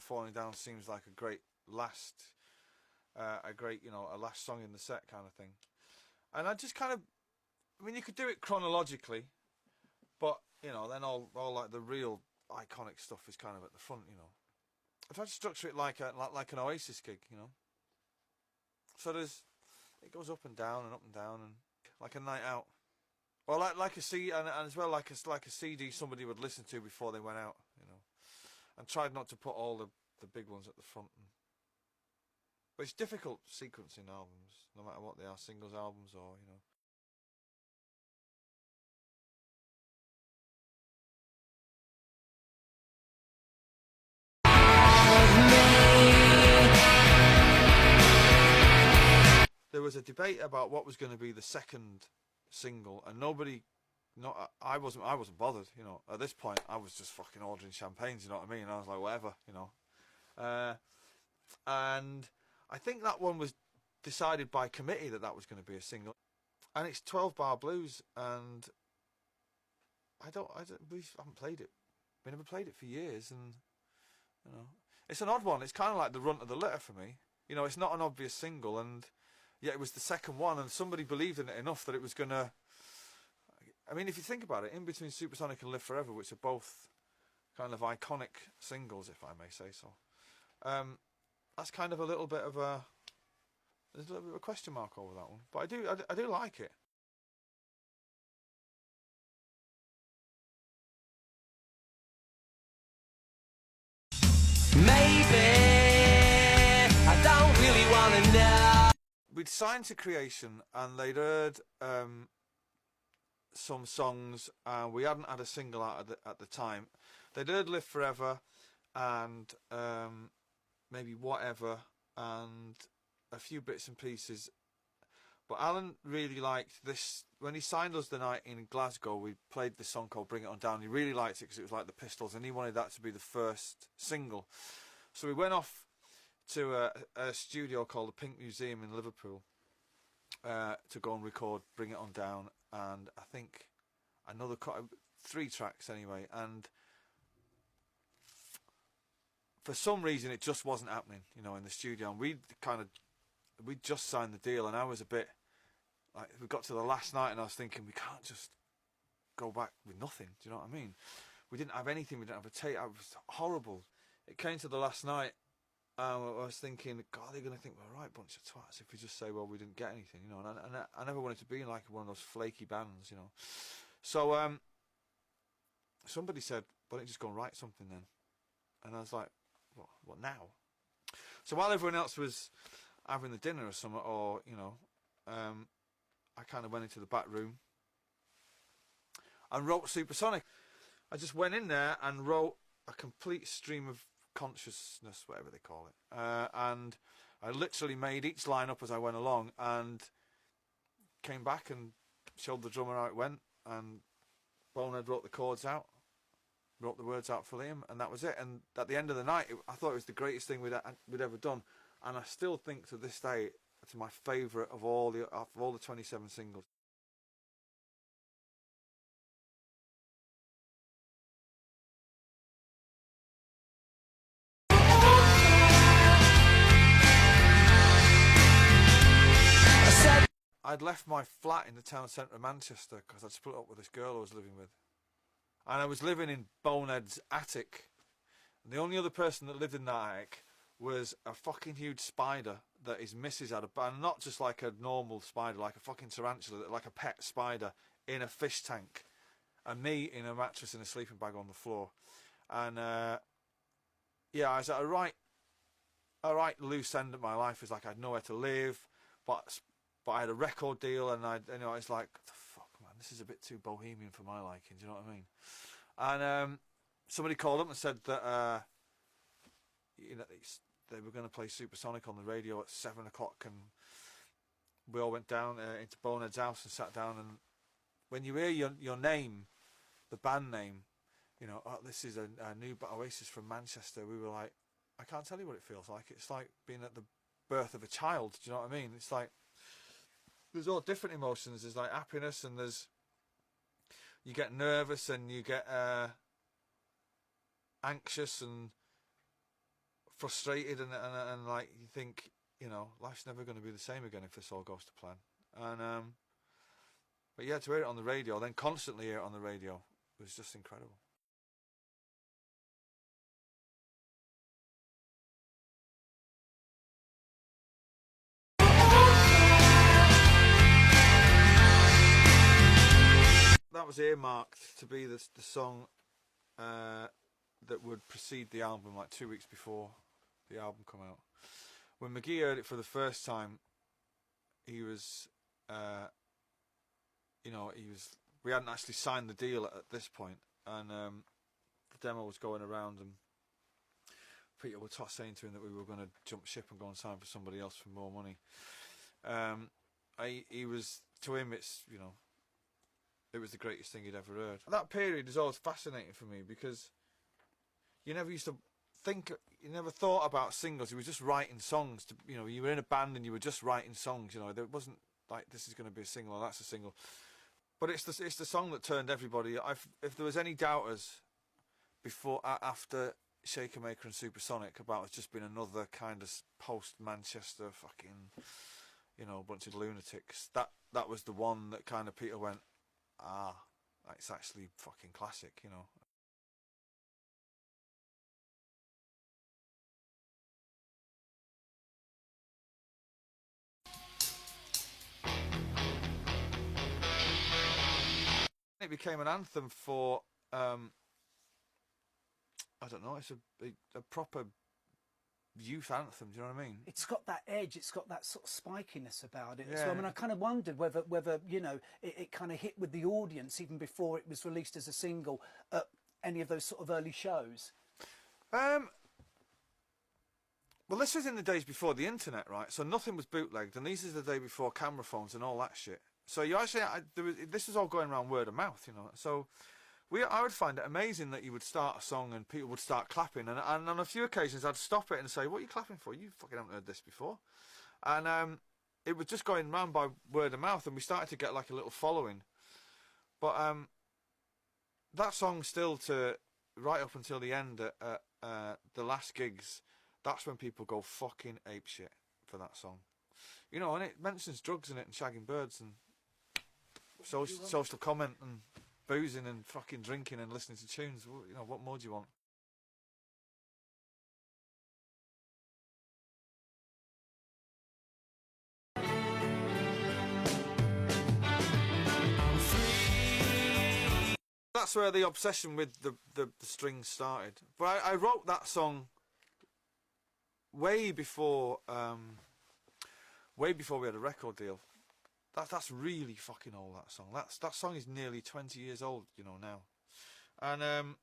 Falling Down seems like a great last, a last song in the set kind of thing. And I just kind of, I mean, you could do it chronologically, but you know, then all like the real iconic stuff is kind of at the front, you know. I tried to structure it like an Oasis gig, you know. So it goes up and down and like a night out, or like a C and as well like a CD somebody would listen to before they went out, you know. And tried not to put all the big ones at the front. But it's difficult sequencing albums, no matter what they are, singles albums or, you know. There was a debate about what was going to be the second single, and I wasn't bothered, you know. At this point, I was just fucking ordering champagnes, you know what I mean? I was like, whatever, you know. And I think that one was decided by committee that was going to be a single, and it's 12 Bar Blues, and we haven't played it. We never played it for years, and you know, it's an odd one. It's kind of like the runt of the litter for me. You know, it's not an obvious single, and yet it was the second one, and somebody believed in it enough that it was gonna. I mean, if you think about it, in between Supersonic and Live Forever, which are both kind of iconic singles, if I may say so, that's kind of a little bit of a. There's a little bit of a question mark over that one, but I do like it. Maybe I don't really want to know. We'd signed to Creation, and they'd heard some songs, and we hadn't had a single out at the time. They'd heard Live Forever, and maybe Whatever, and a few bits and pieces. But Alan really liked this. When he signed us the night in Glasgow, we played this song called Bring It On Down. He really liked it because it was like the Pistols, and he wanted that to be the first single. So we went off to a studio called the Pink Museum in Liverpool to go and record Bring It On Down, and I think another 3 tracks anyway. And for some reason, it just wasn't happening, you know, in the studio. And we just signed the deal, and I was a bit like, we got to the last night, and I was thinking, we can't just go back with nothing. Do you know what I mean? We didn't have anything. We didn't have a tape. It was horrible. It came to the last night, I was thinking, God, they're going to think we're a right bunch of twats if we just say, well, we didn't get anything, you know. And I never wanted to be like one of those flaky bands, you know. So somebody said, why don't you just go and write something then? And I was like, what now? So while everyone else was having the dinner or something, or, you know, I kind of went into the back room and wrote Supersonic. I just went in there and wrote a complete stream of consciousness, whatever they call it, and I literally made each line up as I went along, and came back and showed the drummer how it went, and Bonehead wrote the chords out, wrote the words out for Liam, and that was it. And at the end of the night, I thought it was the greatest thing we'd ever done, and I still think to this day it's my favourite of all the 27 singles. I'd left my flat in the town centre of Manchester because I'd split up with this girl I was living with. And I was living in Bonehead's attic. And the only other person that lived in that attic was a fucking huge spider that his missus had, and not just like a normal spider, like a fucking tarantula, like a pet spider in a fish tank. And me in a mattress in a sleeping bag on the floor. And yeah, I was at a right loose end of my life. It's like I had nowhere to live, but I had a record deal, and it's like, what the fuck, man, this is a bit too bohemian for my liking. Do you know what I mean? And somebody called up and said that they were going to play Supersonic on the radio at 7 o'clock, and we all went down into Bonehead's house and sat down. And when you hear your name, the band name, you know, oh, this is a new Oasis from Manchester, we were like, I can't tell you what it feels like. It's like being at the birth of a child. Do you know what I mean? It's like, there's all different emotions. There's like happiness, and you get nervous, and you get anxious, and frustrated and like you think, you know, life's never going to be the same again if this all goes to plan. And but yeah, to hear it on the radio, then constantly hear it on the radio, was just incredible. That was earmarked to be the song that would precede the album, like 2 weeks before the album come out. When McGee heard it for the first time, he was, you know, we hadn't actually signed the deal at this point, and the demo was going around, and Peter was saying to him that we were going to jump ship and go and sign for somebody else for more money. He was, to him, it's, you know, it was the greatest thing he'd ever heard. That period is always fascinating for me because you never used to think, you never thought about singles. You were just writing songs. You know, you were in a band and you were just writing songs. You know, there wasn't like this is going to be a single or that's a single. But it's the song that turned everybody. If there was any doubters before, after Shaker Maker and Supersonic about it's just been another kind of post Manchester fucking, you know, bunch of lunatics. That was the one that kind of Peter went, it's actually fucking classic, you know. It became an anthem for, I don't know, it's a proper youth anthem, do you know what I mean? It's got that edge, it's got that sort of spikiness about it. Yeah. So I mean, I kind of wondered whether you know, it kind of hit with the audience even before it was released as a single at any of those sort of early shows. Well, this was in the days before the internet, right? So nothing was bootlegged, and these is the day before camera phones and all that shit. So you actually, this was all going around word of mouth, you know. So I would find it amazing that you would start a song and people would start clapping, and on a few occasions I'd stop it and say, "What are you clapping for? You fucking haven't heard this before." And it was just going round by word of mouth, and we started to get like a little following. But that song still to right up until the end at the last gigs, that's when people go fucking apeshit for that song. You know, and it mentions drugs in it and shagging birds and social comment and boozing and fucking drinking and listening to tunes. You know, what more do you want? That's where the obsession with the strings started. But I wrote that song way before we had a record deal. That's really fucking old, that song. That song is nearly 20 years old, you know, now. And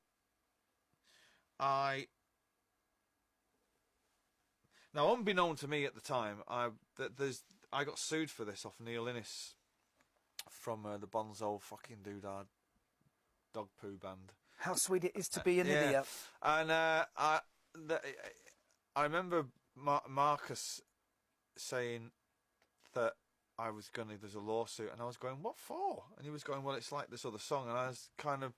now unbeknown to me at the time, I got sued for this off Neil Innes from the Bonzo fucking Doodad dog poo band. How sweet it is to be an idiot. And I remember Marcus saying that there's a lawsuit, and I was going, what for? And he was going, well, it's like this other song, and I was kind of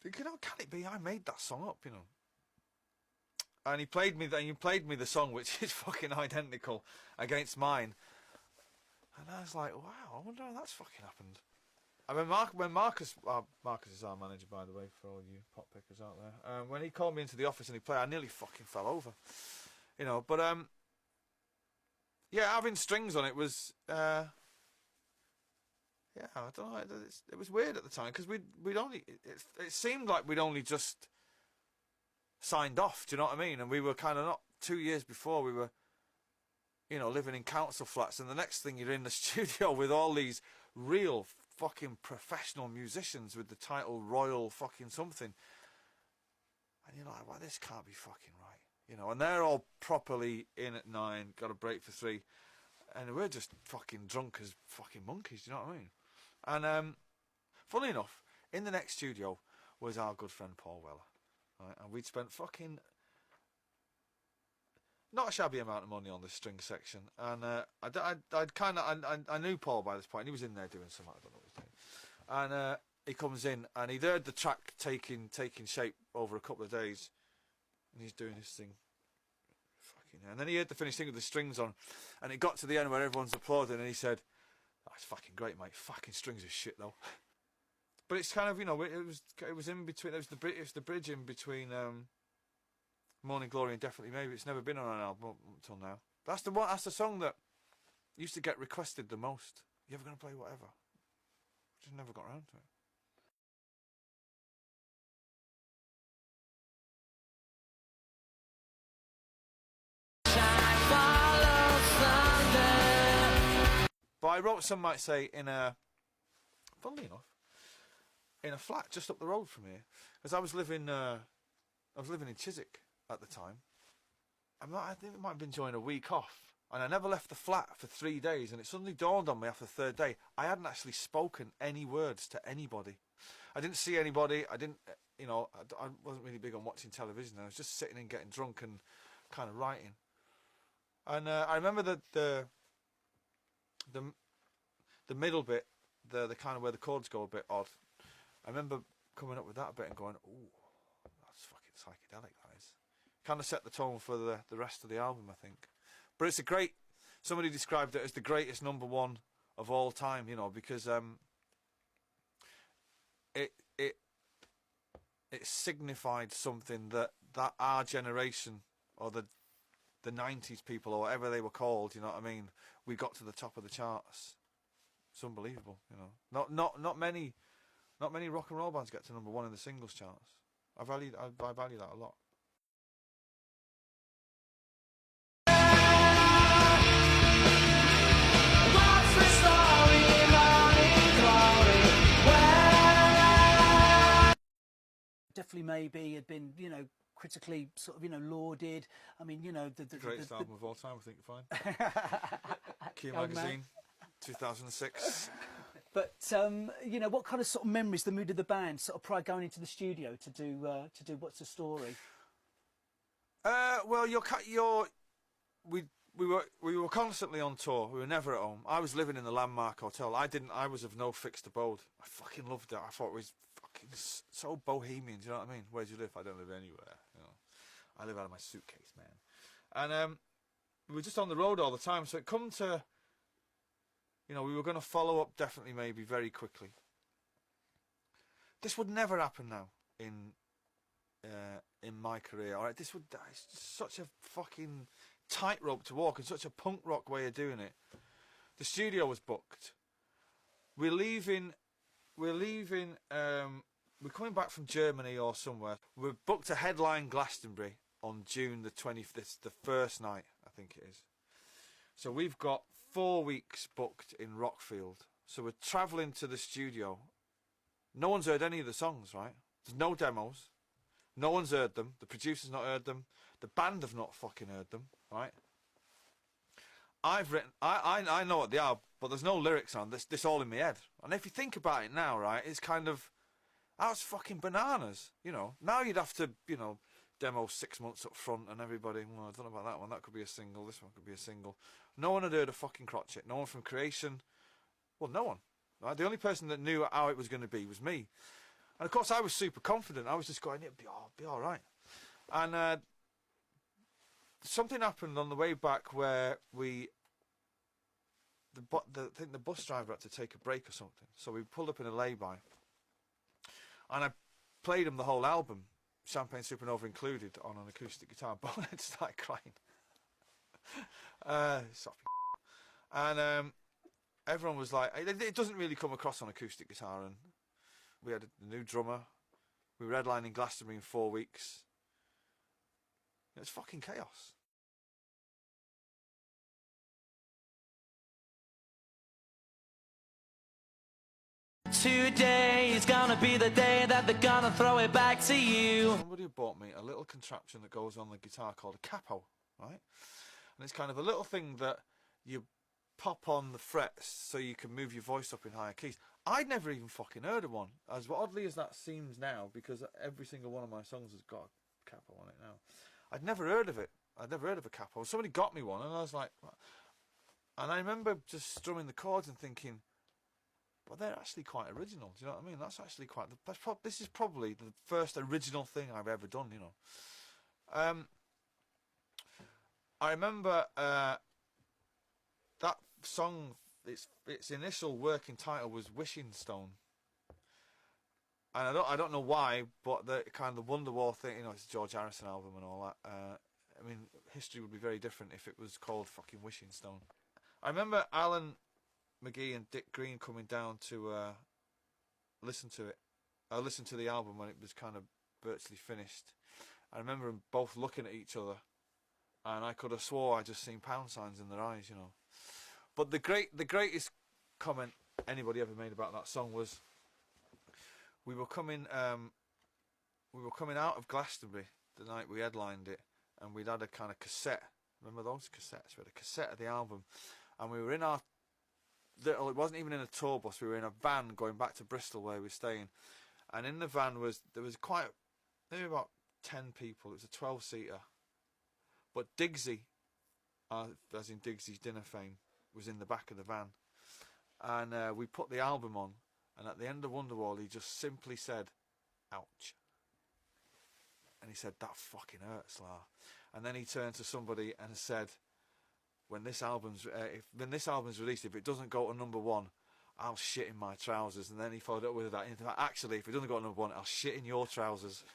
thinking, oh, can it be? I made that song up, you know. And he played me the song, which is fucking identical against mine, and I was like, wow, I wonder how that's fucking happened. I mean, when Marcus is our manager, by the way, for all you pot pickers out there. When he called me into the office and he played, I nearly fucking fell over, you know. But yeah, having strings on it was, yeah, I don't know. It was weird at the time because we'd only. It seemed like we'd only just signed off. Do you know what I mean? And we were kind of not 2 years before we were, you know, living in council flats, and the next thing you're in the studio with all these real fucking professional musicians with the title Royal fucking something, and you're like, well, this can't be fucking right. You know, and they're all properly in at 9, got a break for 3, and we're just fucking drunk as fucking monkeys. Do you know what I mean? And funnily enough, in the next studio was our good friend Paul Weller, right? And we'd spent fucking not a shabby amount of money on the string section, and I knew Paul by this point. And he was in there doing something, I don't know what he was doing, and he comes in and he'd heard the track taking shape over a couple of days. And he's doing his thing. fucking hell. And then he heard the finished thing with the strings on, and it got to the end where everyone's applauding, and he said, "That's fucking great, mate. Fucking strings are shit, though." But it's kind of, you know, it was in between. It was the bridge in between Morning Glory and Definitely Maybe. It's never been on an album up until now. That's the one. That's the song that used to get requested the most. You ever gonna play whatever? Just never got around to it. But I wrote, some might say, funnily enough, in a flat just up the road from here, because I was living in Chiswick at the time. I think it might have been during a week off, and I never left the flat for 3 days. And it suddenly dawned on me after the third day, I hadn't actually spoken any words to anybody. I didn't see anybody. I didn't, you know, I wasn't really big on watching television. I was just sitting and getting drunk and kind of writing. And I remember that the middle bit, the kind of where the chords go a bit odd. I remember coming up with that bit and going, "Ooh, that's fucking psychedelic, that is." Kind of set the tone for the rest of the album, I think. But it's a great. Somebody described it as the greatest #1 of all time, you know, because it signified something that our generation, or the 90s people, or whatever they were called, you know what I mean, we got to the top of the charts. It's unbelievable, you know. Not many rock and roll bands get to #1 in the singles charts. I value that a lot. Definitely Maybe had been, you know, critically sort of, you know, lauded. I mean, you know, the greatest album of all time, I think you find. Q Magazine, 2006. But you know, what kind of sort of memories, the mood of the band, sort of prior going into the studio to do What's the Story? Well, we were constantly on tour. We were never at home. I was living in the Landmark Hotel. I was of no fixed abode. I fucking loved it. I thought it was fucking so bohemian. Do you know what I mean? Where do you live? I don't live anywhere. You know, I live out of my suitcase, man. And we were just on the road all the time. So it come to, you know, we were going to follow up Definitely Maybe very quickly. This would never happen now in my career. All right, it's just such a fucking tightrope to walk, and such a punk rock way of doing it. The studio was booked. We're coming back from Germany or somewhere. We're booked to headline Glastonbury on June the 20th. This the first night, I think it is. So we've got 4 weeks booked in Rockfield. So we're travelling to the studio. No one's heard any of the songs, right? There's no demos. No one's heard them. The producer's not heard them. The band have not fucking heard them, right? I've written, I know what they are, but there's no lyrics on this all in my head. And if you think about it now, right, it's kind of, that's fucking bananas, you know. Now you'd have to, you know, demo 6 months up front, and everybody, well, I don't know about that one, that could be a single, this one could be a single. No one had heard of fucking Crotchet. No one from Creation. Well, no one. Right? The only person that knew how it was going to be was me. And of course I was super confident. I was just going, it'll be all right. And something happened on the way back where I think the bus driver had to take a break or something. So we pulled up in a lay-by. And I played him the whole album, Champagne Supernova included, on an acoustic guitar. Bonehead started crying. And everyone was like, it doesn't really come across on acoustic guitar. And we had a new drummer. We were headlining Glastonbury in 4 weeks. It's fucking chaos. Today is gonna be the day that they're gonna throw it back to you. Somebody bought me a little contraption that goes on the guitar called a capo, right? And it's kind of a little thing that you pop on the frets so you can move your voice up in higher keys. I'd never even fucking heard of one, as oddly as that seems now, because every single one of my songs has got a capo on it now. I'd never heard of it. I'd never heard of a capo. Somebody got me one, and I was like, what? And I remember just strumming the chords and thinking, well, they're actually quite original. Do you know what I mean? That's actually quite. This is probably the first original thing I've ever done. You know. I remember that song. Its initial working title was Wishing Stone, and I don't know why, but the kind of the Wonderwall thing, you know, it's a George Harrison album and all that. I mean, history would be very different if it was called fucking Wishing Stone. I remember Alan McGee and Dick Green coming down to listen to it. I listened to the album when it was kind of virtually finished. I remember them both looking at each other, and I could have swore I just seen pound signs in their eyes, you know. But the greatest comment anybody ever made about that song was we were coming out of Glastonbury the night we headlined it, and we'd had a kind of cassette. Remember those cassettes? We had a cassette of the album, and we were in our little. It wasn't even in a tour bus. We were in a van going back to Bristol where we were staying, and in the van there was quite maybe about 10 people. It was a 12-seater, but Diggsy, as in Diggsy's Dinner Fame, was in the back of the van, and we put the album on, and at the end of Wonderwall he just simply said ouch, and he said that fucking hurts, La. And then he turned to somebody and said, when this album's released, if it doesn't go to #1, I'll shit in my trousers. And then he followed up with that, actually, if it doesn't go to #1, I'll shit in your trousers.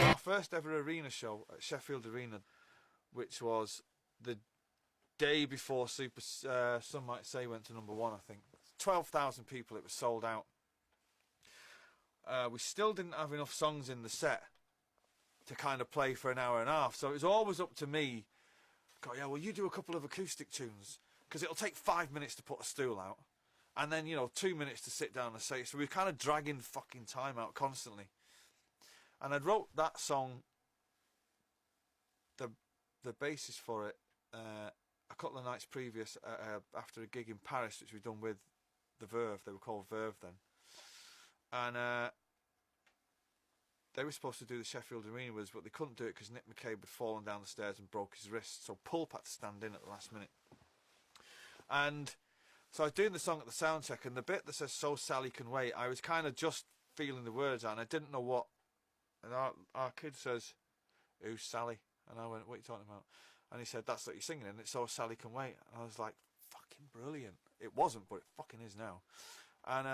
Our first ever arena show at Sheffield Arena, which was the day before Super, some might say, went to #1, I think. 12,000 people, it was sold out. We still didn't have enough songs in the set to kind of play for an hour and a half, so it was always up to me. God, yeah, well, you do a couple of acoustic tunes, because it'll take 5 minutes to put a stool out, and then, you know, 2 minutes to sit down and say. So we were kind of dragging fucking time out constantly. And I'd wrote that song, the basis for it, a couple of nights previous, after a gig in Paris, which we'd done with the Verve. They were called Verve then, and they were supposed to do the Sheffield Arena with us, but they couldn't do it because Nick McCabe had fallen down the stairs and broke his wrist, so Pulp had to stand in at the last minute. And so I was doing the song at the sound check, and the bit that says "So Sally Can Wait," I was kind of just feeling the words out, and I didn't know what. And our kid says, "Who's Sally?" And I went, "What are you talking about?" And he said, "That's what you're singing, and it's So Sally Can Wait." And I was like, fucking brilliant. It wasn't, but it fucking is now. And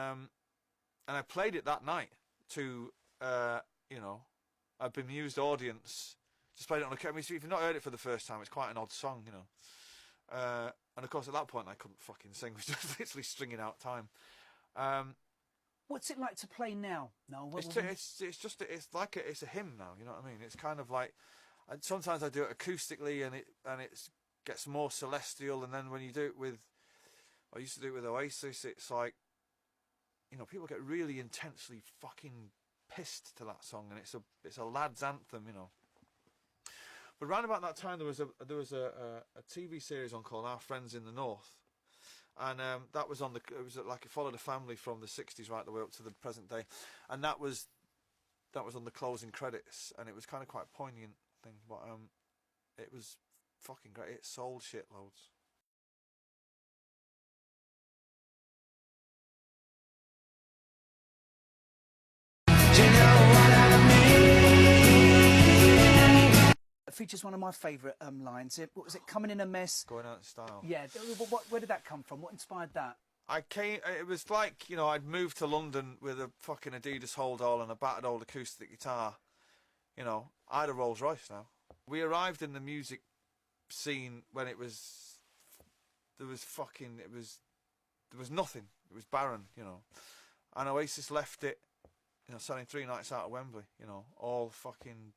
I played it that night to, you know, a bemused audience. Just played it on a camera. If you've not heard it for the first time, it's quite an odd song, you know. And of course, at that point, I couldn't fucking sing. I was just literally stringing out time. What's it like to play now? No, it's like it's a hymn now. You know what I mean? It's kind of like, and sometimes I do it acoustically, and it gets more celestial. And then when you do it with, I used to do it with Oasis. It's like, you know, people get really intensely fucking pissed to that song, and it's a lad's anthem, you know. But round about that time, there was a TV series on called Our Friends in the North, and that was on the. It was like it followed a family from the '60s right the way up to the present day, and that was on the closing credits, and it was kind of quite a poignant thing, but it was fucking great. It sold shitloads. It features one of my favourite lines. What was it? Coming in a mess. Going out in style. Yeah. Where did that come from? What inspired that? It was like, you know, I'd moved to London with a fucking Adidas hold-all and a battered old acoustic guitar. You know, I had a Rolls Royce now. We arrived in the music scene when there was nothing. It was barren, you know. And Oasis left it, you know, selling 3 nights out of Wembley, you know, all fucking,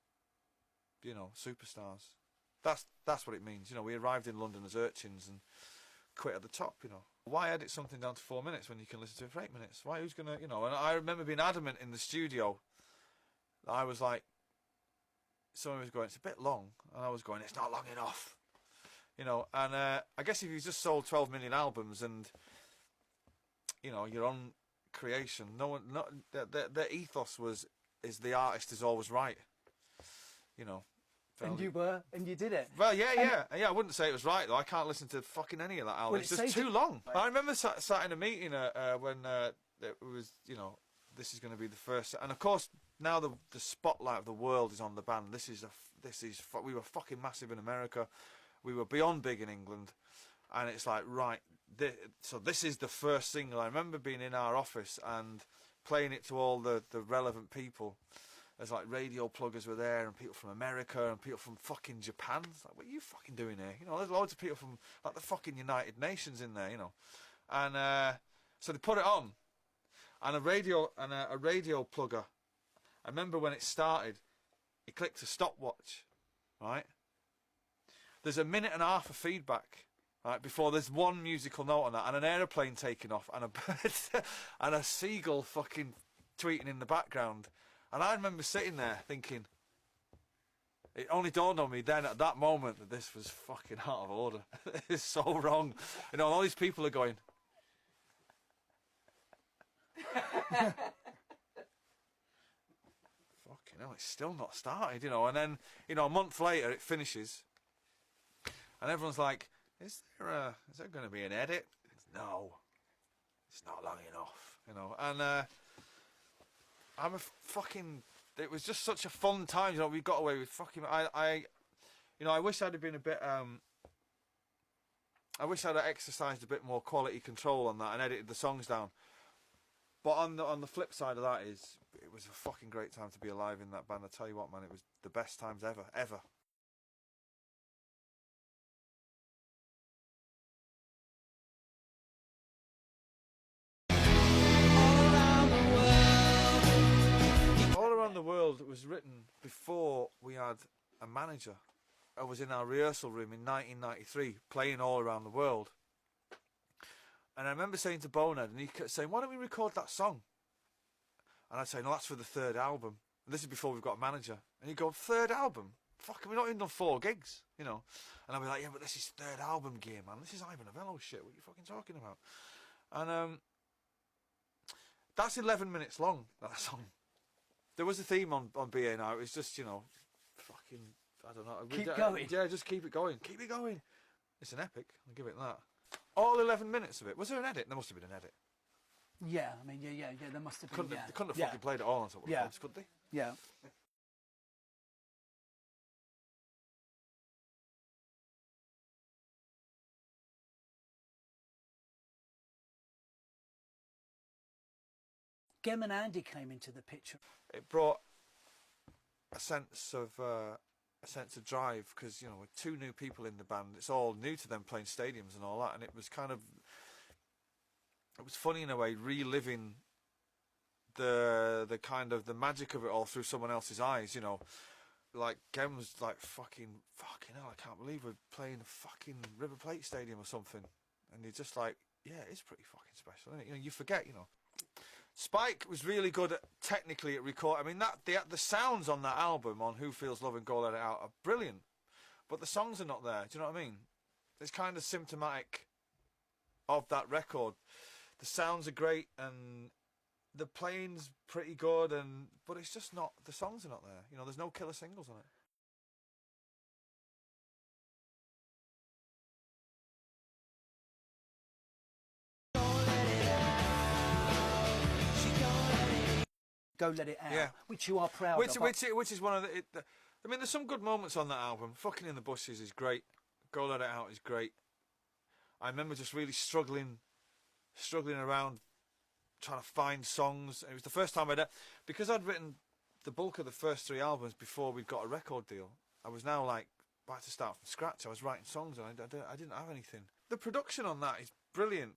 you know, superstars. That's what it means. You know, we arrived in London as urchins and quit at the top, you know. Why edit something down to 4 minutes when you can listen to it for 8 minutes? Who's gonna, you know? And I remember being adamant in the studio. I was like, someone was going, it's a bit long, and I was going, it's not long enough, you know. And I guess if you just sold 12 million albums and, you know, your own creation, their ethos is the artist is always right, you know. And you did it. Well, yeah. I wouldn't say it was right though. I can't listen to fucking any of that album. Well, it's just too long. I remember sat in a meeting when it was, this is going to be the first, and of course now the spotlight of the world is on the band. We were fucking massive in America. We were beyond big in England, and it's like so this is the first single. I remember being in our office and playing it to all the relevant people. There's like radio pluggers were there, and people from America, and people from fucking Japan. It's like, what are you fucking doing here? There's loads of people from like the fucking United Nations in there, And so they put it on, and a radio plugger. I remember when it started, he clicked a stopwatch, right? There's a minute and a half of feedback, right, before there's one musical note on that, and an aeroplane taking off, and a bird, and a seagull fucking tweeting in the background. And I remember sitting there thinking, it only dawned on me then at that moment that this was fucking out of order. It's so wrong. All these people are going. Fucking hell, it's still not started, And then, a month later it finishes. And everyone's like, is there going to be an edit? No, it's not long enough, And it was just such a fun time, we got away with fucking, I wish I'd have been a bit, I wish I'd have exercised a bit more quality control on that and edited the songs down. But on the flip side of that is, it was a fucking great time to be alive in that band. I tell you what, man, it was the best times ever. All Around the World was written before we had a manager. I was in our rehearsal room in 1993 playing All Around the World. And I remember saying to Bonehead, and he kept saying, why don't we record that song? And I'd say, no, that's for the third album. And this is before we've got a manager. And he'd go, third album? Fuck, we're not even done 4 gigs, And I'd be like, yeah, but this is third album gear, man. This is Ivan Novello shit. What are you fucking talking about? And that's 11 minutes long, that song. There was a theme on BA now. It was just, fucking, I don't know. Keep going. Yeah, just keep it going. Keep it going. It's an epic. I'll give it that. All 11 minutes of it. Was there an edit? There must have been an edit. Yeah, I mean, yeah, there must have been. They couldn't have fucking played it all on top of the phones, could they? Yeah. Gem and Andy came into the picture. It brought a sense of drive, because with 2 new people in the band, it's all new to them, playing stadiums and all that, and it was funny in a way, reliving the kind of the magic of it all through someone else's eyes. Like Gem was like fucking hell, I can't believe we're playing a fucking River Plate Stadium or something, and you're just like, yeah, it's pretty fucking special, isn't it? You forget, Spike was really good technically at record. I mean, the sounds on that album, on Who Feels Love and Go Let It Out, are brilliant, but the songs are not there. Do you know what I mean? It's kind of symptomatic of that record. The sounds are great and the playing's pretty good, but it's just not. The songs are not there. There's no killer singles on it. Go Let It Out, yeah. which you are proud of. Which is one of the. I mean, there's some good moments on that album. Fucking in the Bushes is great. Go Let It Out is great. I remember just really struggling around trying to find songs. It was the first time because I'd written the bulk of the first 3 albums before we'd got a record deal. I was now like back to start from scratch. I was writing songs and I didn't have anything. The production on that is brilliant.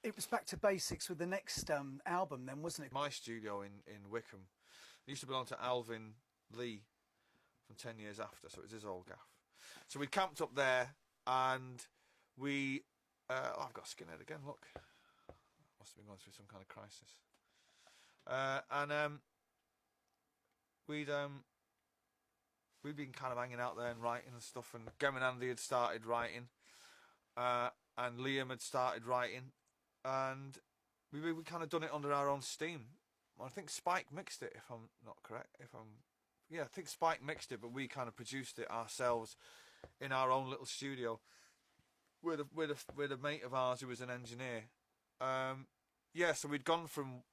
It was back to basics with the next album then, wasn't it? My studio in Wickham, it used to belong to Alvin Lee from 10 years after, so it was his old gaff. So we camped up there, and we... I've got skinhead again, look. Must have been going through some kind of crisis. We'd been kind of hanging out there and writing and stuff, and Gem and Andy had started writing, and Liam had started writing, and we kind of done it under our own steam. I think Spike mixed it, if I'm not correct. I think Spike mixed it, but we kind of produced it ourselves in our own little studio with a mate of ours who was an engineer. So we'd gone from,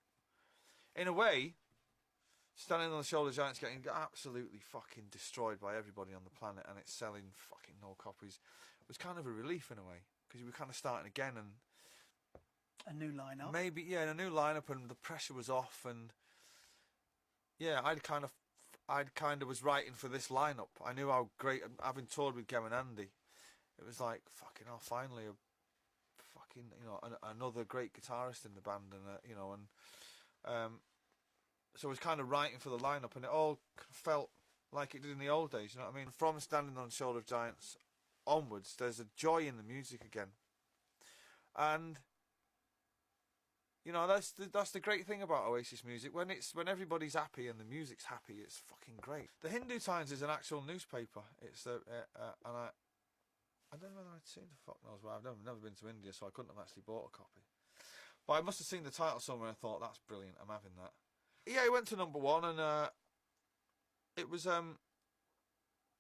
in a way, Standing on the Shoulder of Giants getting absolutely fucking destroyed by everybody on the planet, and it's selling fucking no copies. It was kind of a relief in a way, because we were kind of starting again, and a new lineup. Maybe, a new lineup, and the pressure was off, and I'd kind of was writing for this lineup. I knew how great, having toured with Gem and Andy, it was like, fucking hell, finally another great guitarist in the band, and so I was kind of writing for the lineup, and it all felt like it did in the old days, you know what I mean? From Standing on the Shoulder of Giants onwards, there's a joy in the music again, and that's the great thing about Oasis music. When everybody's happy and the music's happy, it's fucking great. The Hindu Times is an actual newspaper. It's and I don't know whether I'd seen the fuck knows where. I've never been to India, so I couldn't have actually bought a copy. But I must have seen the title somewhere and thought, that's brilliant, I'm having that. Yeah, it went to #1, and it was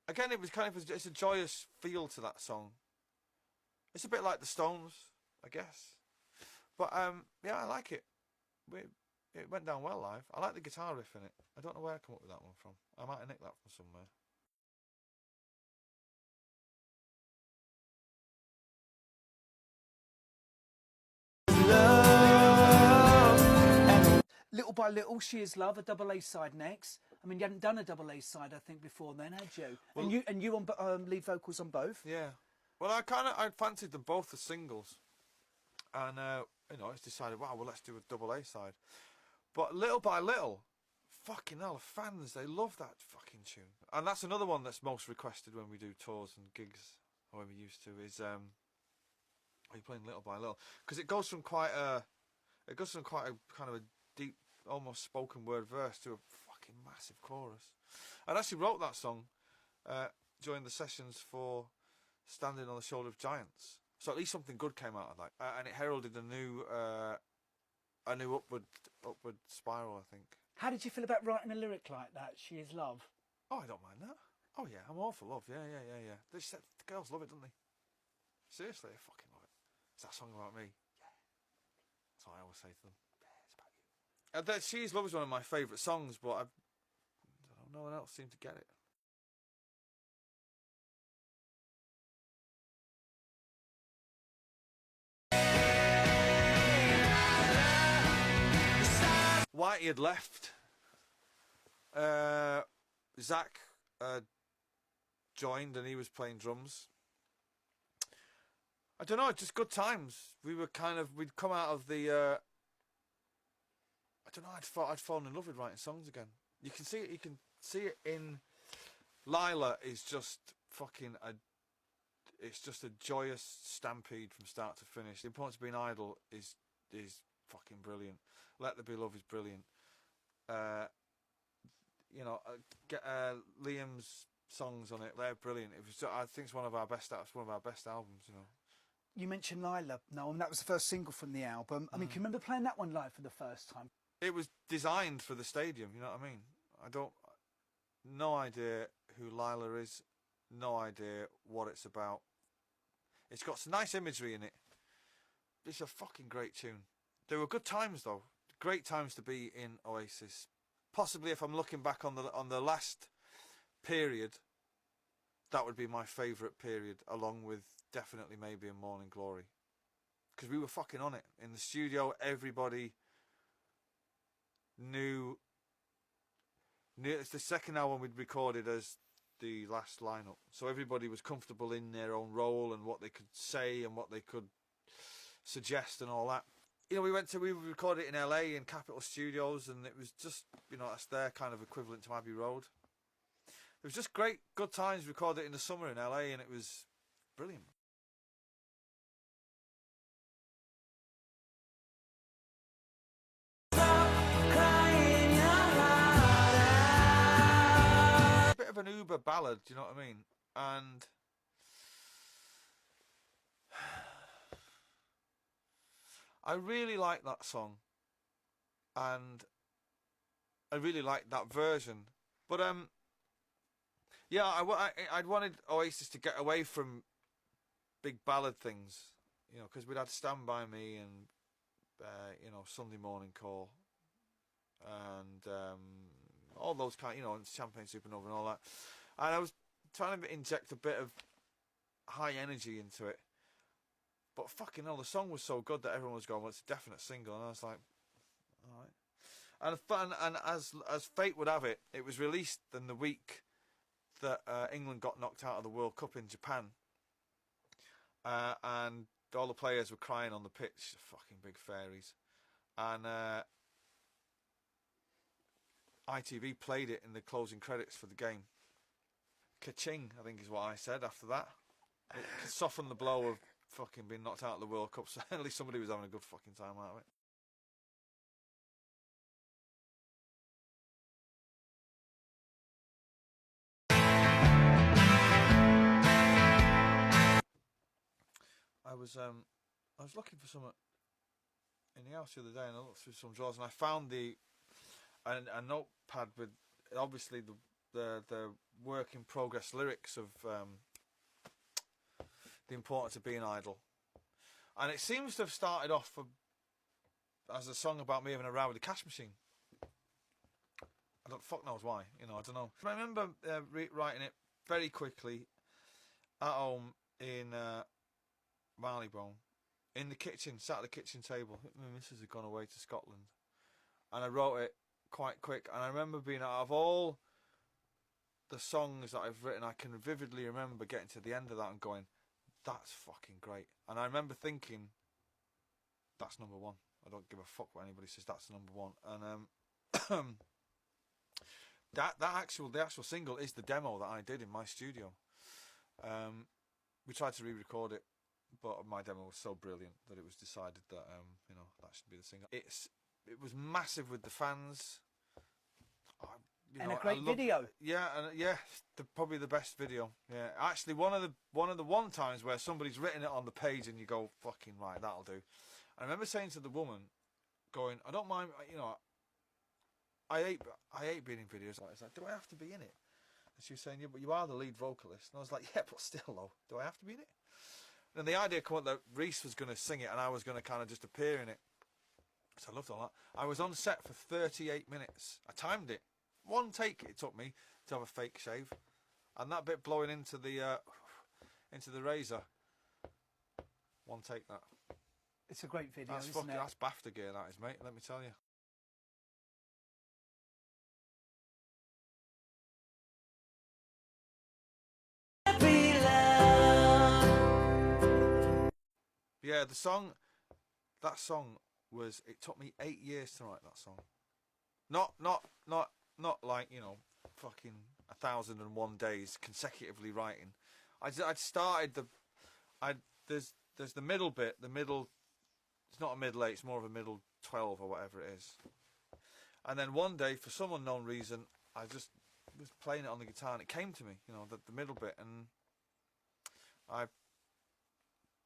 again, it was it's a joyous feel to that song. It's a bit like the Stones, I guess. But I like it. It went down well live. I like the guitar riff in it. I don't know where I come up with that one from. I might have nicked that from somewhere. Little by Little, She Is Love, a double A side next. I mean, you hadn't done a double A side, I think, before then, had you? Well, and you on lead vocals on both. Yeah. Well, I fancied them both as singles, and I just decided, well, let's do a double A side. But Little by Little, fucking hell, fans, they love that fucking tune, and that's another one that's most requested when we do tours and gigs, or when we used to, is are you playing Little by Little? Because it goes from quite a kind of a deep, almost spoken word verse to a fucking massive chorus. I actually wrote that song during the sessions for Standing on the Shoulder of Giants, so at least something good came out of that, and it heralded a new upward spiral, I think. How did you feel about writing a lyric like that, She Is Love? Oh, I don't mind that. Oh yeah, I'm all for love. Yeah. The girls love it, don't they? Seriously, I fucking love it. Is that song about me? Yeah. That's what I always say to them. Yeah, it's about you. She Is Love is one of my favourite songs, but I don't know, no one else seemed to get it. Whitey had left. Zach joined, and he was playing drums. I don't know, just good times. We'd come out of the. I don't know. I'd fallen in love with writing songs again. You can see it in Lila. Is just fucking it's just a joyous stampede from start to finish. The Importance of Being Idle is fucking brilliant. Let There Be Love is brilliant. Liam's songs on it, they're brilliant. I think it's one of our best albums. You mentioned Lila, Noel, and that was the first single from the album. I mean, can you remember playing that one live for the first time? It was designed for the stadium, you know what I mean? No idea who Lila is, no idea what it's about. It's got some nice imagery in it. It's a fucking great tune. There were good times though, great times to be in Oasis. Possibly, if I'm looking back on the last period, that would be my favourite period, along with definitely maybe in Morning Glory, because we were fucking on it in the studio. Everybody knew it's the second album we'd recorded as the last lineup, so everybody was comfortable in their own role and what they could say and what they could suggest and all that. We recorded it in LA in Capitol Studios, and it was just, that's their kind of equivalent to Abbey Road. It was just good times. Recorded it in the summer in LA, and it was brilliant. A bit of an Uber ballad, do you know what I mean? And I really like that song, and I really like that version. But yeah, I wanted Oasis to get away from big ballad things, you know, because we'd had Stand By Me and you know, Sunday Morning Call, and all those kind, you know, and Champagne Supernova and all that. And I was trying to inject a bit of high energy into it, but fucking hell, the song was so good that everyone was going, well, it's a definite single, and I was like, all right. And as fate would have it, it was released in the week that England got knocked out of the World Cup in Japan, and all the players were crying on the pitch, fucking big fairies, and ITV played it in the closing credits for the game. Ka-ching, I think is what I said after that. It softened the blow of fucking being knocked out of the World Cup, so at least somebody was having a good fucking time out of it. I was looking for some in the house the other day, and I looked through some drawers, and I found a notepad with obviously the work in progress lyrics of The Importance of Being Idle, and it seems to have started off as a song about me having a row with the cash machine. I don't fuck knows why, you know. I don't know. I remember writing it very quickly at home in Marylebone, in the kitchen, sat at the kitchen table. My missus had gone away to Scotland, and I wrote it quite quick. And I remember being, out of all the songs that I've written, I can vividly remember getting to the end of that and going, that's fucking great. And I remember thinking, that's number one. I don't give a fuck what anybody says, that's number one. And the actual single is the demo that I did in my studio. We tried to re-record it, but my demo was so brilliant that it was decided that you know, that should be the single. It was massive with the fans. And a great video. Yeah, and yeah, probably the best video. Yeah, actually, one of the times where somebody's written it on the page and you go, fucking right, that'll do. I remember saying to the woman, going, I don't mind, you know, I hate being in videos. I was like, do I have to be in it? And she was saying, yeah, but you are the lead vocalist. And I was like, yeah, but still though, do I have to be in it? And the idea came up that Reese was going to sing it and I was going to kind of just appear in it. So I loved all that. I was on set for 38 minutes. I timed it. One take it took me to have a fake shave. And that bit blowing into the razor. One take that. It's a great video, That's isn't it? That's BAFTA gear, that is, mate. Let me tell you. Yeah, that song was, it took me 8 years to write that song. Not like, you know, fucking 1,001 days consecutively writing. I'd started there's the middle bit, it's not a middle 8, it's more of a middle 12 or whatever it is. And then one day, for some unknown reason, I just was playing it on the guitar and it came to me, you know, the middle bit, and I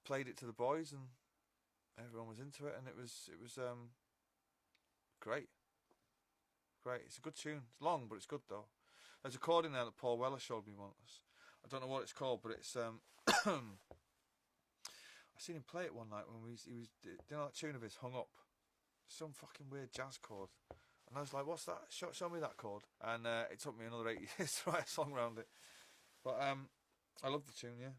played it to the boys and everyone was into it, and it was great. It's a good tune. It's long, but it's good though. There's a chord in there that Paul Weller showed me once. I don't know what it's called, but it's I seen him play it one night when he was doing that tune of his, Hung Up, some fucking weird jazz chord, and I was like, what's that? Show me that chord. And it took me another 8 years to write a song around it, but I love the tune. Yeah.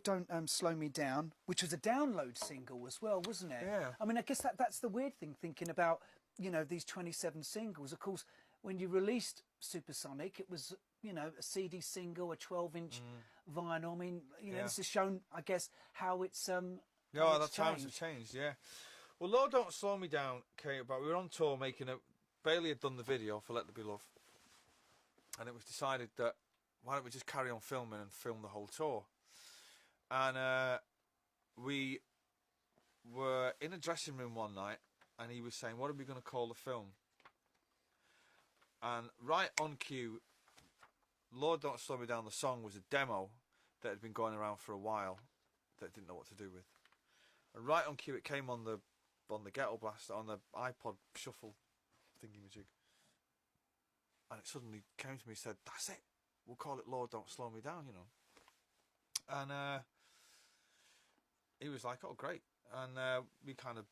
Don't Slow Me Down, which was a download single as well, wasn't it? Yeah. I mean, I guess that's the weird thing, thinking about, you know, these 27 singles. Of course, when you released Supersonic, it was, you know, a CD single, a 12-inch vinyl. I mean, you know, this has shown, I guess, how it's Yeah, the times have changed. Yeah. Well, Lord Don't Slow Me Down came about. We were on tour making it. Bailey had done the video for Let There Be Love, and it was decided that why don't we just carry on filming and film the whole tour. And we were in a dressing room one night, and he was saying, what are we going to call the film? And right on cue, Lord Don't Slow Me Down, the song, was a demo that had been going around for a while that I didn't know what to do with. And right on cue, it came on the Ghetto Blaster, on the iPod shuffle thingy-majig. And it suddenly came to me and said, that's it. We'll call it Lord Don't Slow Me Down, you know. And he was like, oh, great. And we kind of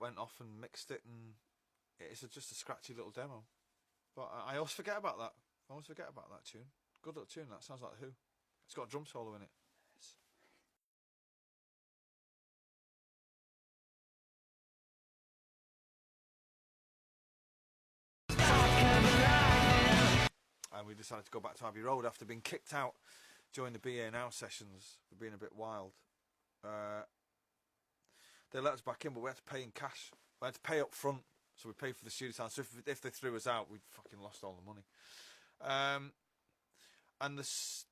went off and mixed it, and it's just a scratchy little demo. But I always forget about that. I always forget about that tune. Good little tune, that. Sounds like The Who. It's got a drum solo in it. And we decided to go back to Abbey Road after being kicked out during the BA Now sessions for being a bit wild. They let us back in, but we had to pay in cash. We had to pay up front, so we paid for the studio time. So if they threw us out, we'd fucking lost all the money. And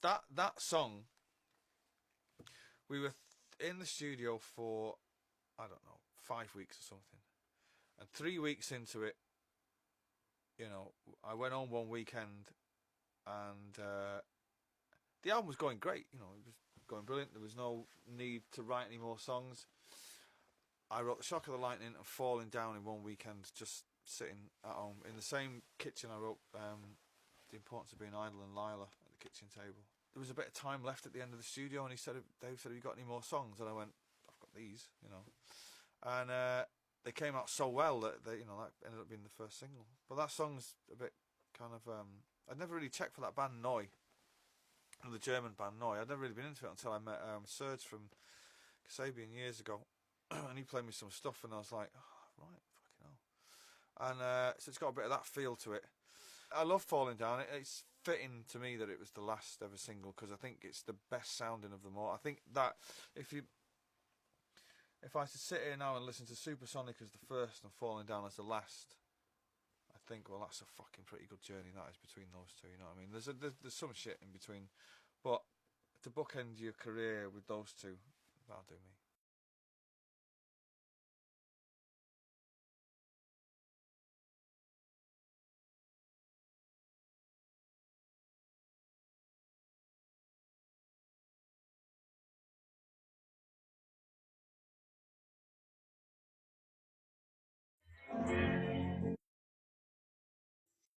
that song, we were in the studio for, I don't know, 5 weeks or something. And 3 weeks into it, you know, I went on one weekend, and the album was going great. You know, it was going brilliant. There was no need to write any more songs. I wrote The Shock of the Lightning and Falling Down in one weekend, just sitting at home. In the same kitchen, I wrote The Importance of Being Idle and Lila at the kitchen table. There was a bit of time left at the end of the studio, and Dave said, have you got any more songs? And I went, I've got these, you know. And they came out so well that that ended up being the first single. But that song's a bit kind of I'd never really checked for that band Neu, the German band Neu. I'd never really been into it until I met Serge from Kasabian years ago, and he played me some stuff, and I was like, oh, right, fucking hell. And so it's got a bit of that feel to it. I love Falling Down. It's fitting to me that it was the last ever single, because I think it's the best sounding of them all. I think that if I should sit here now and listen to Supersonic as the first and Falling Down as the last, I think, well, that's a fucking pretty good journey that is between those two, you know what I mean? There's some shit in between, but to bookend your career with those two, that'll do me.